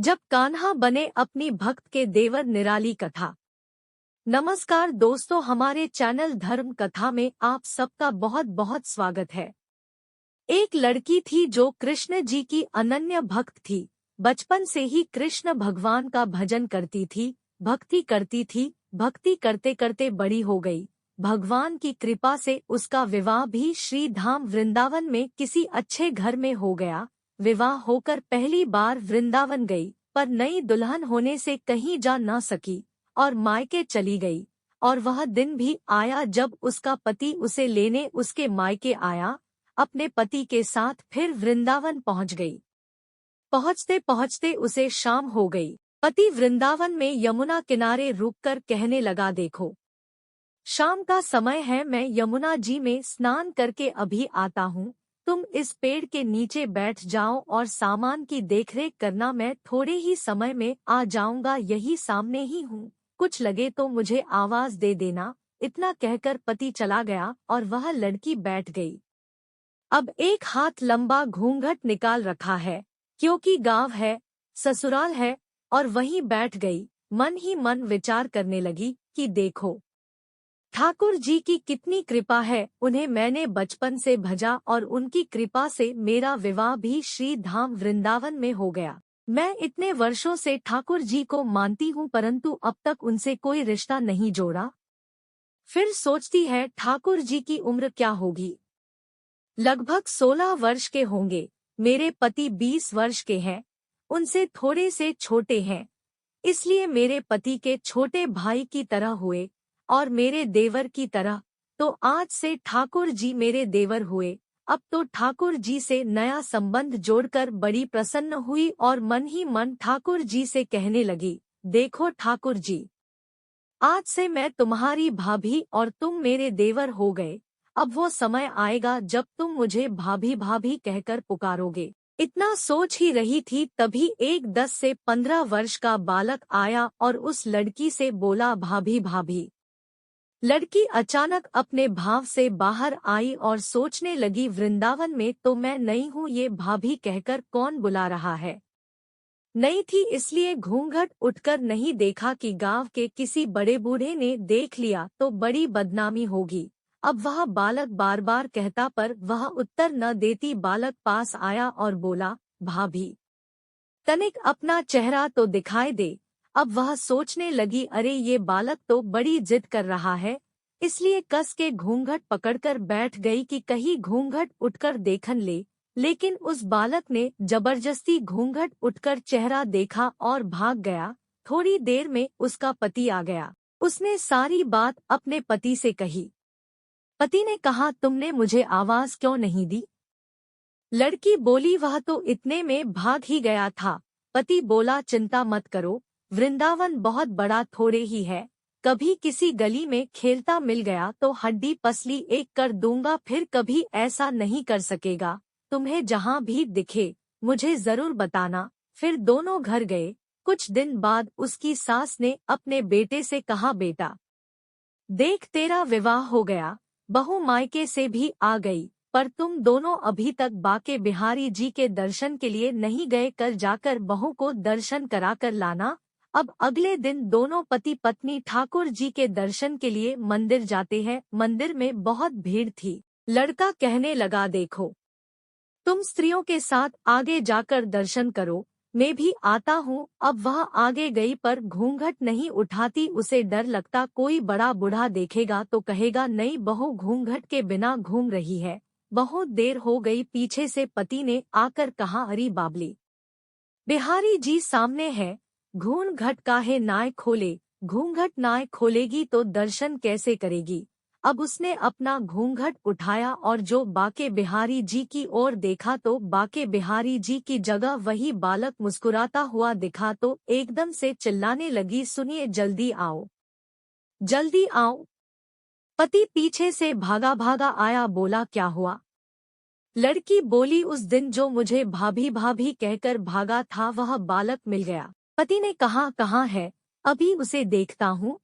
जब कान्हा बने अपनी भक्त के देवर निराली कथा। नमस्कार दोस्तों, हमारे चैनल धर्म कथा में आप सबका बहुत बहुत स्वागत है। एक लड़की थी जो कृष्ण जी की अनन्य भक्त थी। बचपन से ही कृष्ण भगवान का भजन करती थी, भक्ति करती थी। भक्ति करते करते बड़ी हो गई। भगवान की कृपा से उसका विवाह भी श्री धाम वृंदावन में किसी अच्छे घर में हो गया। विवाह होकर पहली बार वृंदावन गई, पर नई दुल्हन होने से कहीं जा न सकी और मायके चली गई। और वह दिन भी आया जब उसका पति उसे लेने उसके मायके आया। अपने पति के साथ फिर वृंदावन पहुंच गई। पहुंचते पहुंचते उसे शाम हो गई। पति वृंदावन में यमुना किनारे रुककर कहने लगा, देखो शाम का समय है, मैं यमुना जी में स्नान करके अभी आता हूँ। तुम इस पेड़ के नीचे बैठ जाओ और सामान की देखरेख करना, मैं थोड़े ही समय में आ जाऊंगा, यही सामने ही हूँ। कुछ लगे तो मुझे आवाज दे देना। इतना कहकर पति चला गया और वह लड़की बैठ गई। अब एक हाथ लंबा घूंघट निकाल रखा है, क्योंकि गांव है, ससुराल है, और वहीं बैठ गई। मन ही मन विचार करने लगी कि देखो ठाकुर जी की कितनी कृपा है, उन्हें मैंने बचपन से भजा और उनकी कृपा से मेरा विवाह भी श्री धाम वृंदावन में हो गया। मैं इतने वर्षों से ठाकुर जी को मानती हूँ, परंतु अब तक उनसे कोई रिश्ता नहीं जोड़ा। फिर सोचती है ठाकुर जी की उम्र क्या होगी, लगभग 16 वर्ष के होंगे। मेरे पति 20 वर्ष के हैं, उनसे थोड़े से छोटे हैं, इसलिए मेरे पति के छोटे भाई की तरह हुए और मेरे देवर की तरह। तो आज से ठाकुर जी मेरे देवर हुए। अब तो ठाकुर जी से नया संबंध जोड़कर बड़ी प्रसन्न हुई और मन ही मन ठाकुर जी से कहने लगी, देखो ठाकुर जी, आज से मैं तुम्हारी भाभी और तुम मेरे देवर हो गए। अब वो समय आएगा जब तुम मुझे भाभी भाभी कहकर पुकारोगे। इतना सोच ही रही थी, तभी एक 10 से 15 वर्ष का बालक आया और उस लड़की से बोला, भाभी भाभी। लड़की अचानक अपने भाव से बाहर आई और सोचने लगी, वृंदावन में तो मैं नई हूँ, ये भाभी कहकर कौन बुला रहा है। नई थी इसलिए घूंघट उठकर नहीं देखा कि गांव के किसी बड़े बूढ़े ने देख लिया तो बड़ी बदनामी होगी। अब वह बालक बार बार कहता पर वह उत्तर न देती। बालक पास आया और बोला, भाभी तनिक अपना चेहरा तो दिखाई दे। अब वह सोचने लगी, अरे ये बालक तो बड़ी जिद कर रहा है, इसलिए कस के घूंघट पकड़कर बैठ गई कि कहीं घूंघट उठकर देखन ले। लेकिन उस बालक ने जबरदस्ती घूंघट उठकर चेहरा देखा और भाग गया। थोड़ी देर में उसका पति आ गया। उसने सारी बात अपने पति से कही। पति ने कहा, तुमने मुझे आवाज क्यों नहीं दी। लड़की बोली, वह तो इतने में भाग ही गया था। पति बोला, चिंता मत करो, वृंदावन बहुत बड़ा थोड़े ही है, कभी किसी गली में खेलता मिल गया तो हड्डी पसली एक कर दूंगा, फिर कभी ऐसा नहीं कर सकेगा। तुम्हें जहाँ भी दिखे मुझे जरूर बताना। फिर दोनों घर गए। कुछ दिन बाद उसकी सास ने अपने बेटे से कहा, बेटा देख तेरा विवाह हो गया, बहू मायके से भी आ गई, पर तुम दोनों अभी तक बाके बिहारी जी के दर्शन के लिए नहीं गए, कर जाकर बहू को दर्शन कराकर लाना। अब अगले दिन दोनों पति पत्नी ठाकुर जी के दर्शन के लिए मंदिर जाते हैं। मंदिर में बहुत भीड़ थी। लड़का कहने लगा, देखो तुम स्त्रियों के साथ आगे जाकर दर्शन करो, मैं भी आता हूँ। अब वह आगे गई पर घूंघट नहीं उठाती। उसे डर लगता कोई बड़ा बूढ़ा देखेगा तो कहेगा, नई बहू घूंघट के बिना घूम रही है। बहुत देर हो गई। पीछे से पति ने आकर कहा, अरे बाबली, बिहारी जी सामने है, घूंघट काहे नाय खोले। घूंघट नाय खोलेगी तो दर्शन कैसे करेगी। अब उसने अपना घूंघट उठाया और जो बाके बिहारी जी की ओर देखा तो बाके बिहारी जी की जगह वही बालक मुस्कुराता हुआ दिखा तो एकदम से चिल्लाने लगी, सुनिए, जल्दी आओ, जल्दी आओ। पति पीछे से भागा भागा आया, बोला, क्या हुआ। लड़की बोली, उस दिन जो मुझे भाभी भाभी कहकर भागा था वह बालक मिल गया। पति ने कहा, कहाँ है, अभी उसे देखता हूँ।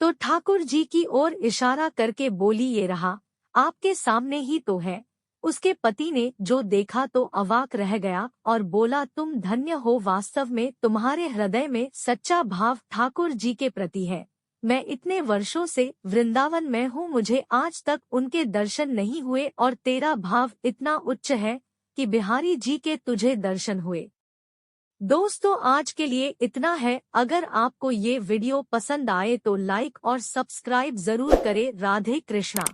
तो ठाकुर जी की ओर इशारा करके बोली, ये रहा, आपके सामने ही तो है। उसके पति ने जो देखा तो अवाक रह गया और बोला, तुम धन्य हो, वास्तव में तुम्हारे हृदय में सच्चा भाव ठाकुर जी के प्रति है। मैं इतने वर्षों से वृंदावन में हूँ, मुझे आज तक उनके दर्शन नहीं हुए और तेरा भाव इतना उच्च है कि बिहारी जी के तुझे दर्शन हुए। दोस्तों, आज के लिए इतना है। अगर आपको ये वीडियो पसंद आए तो लाइक और सब्सक्राइब जरूर करें। राधे कृष्णा।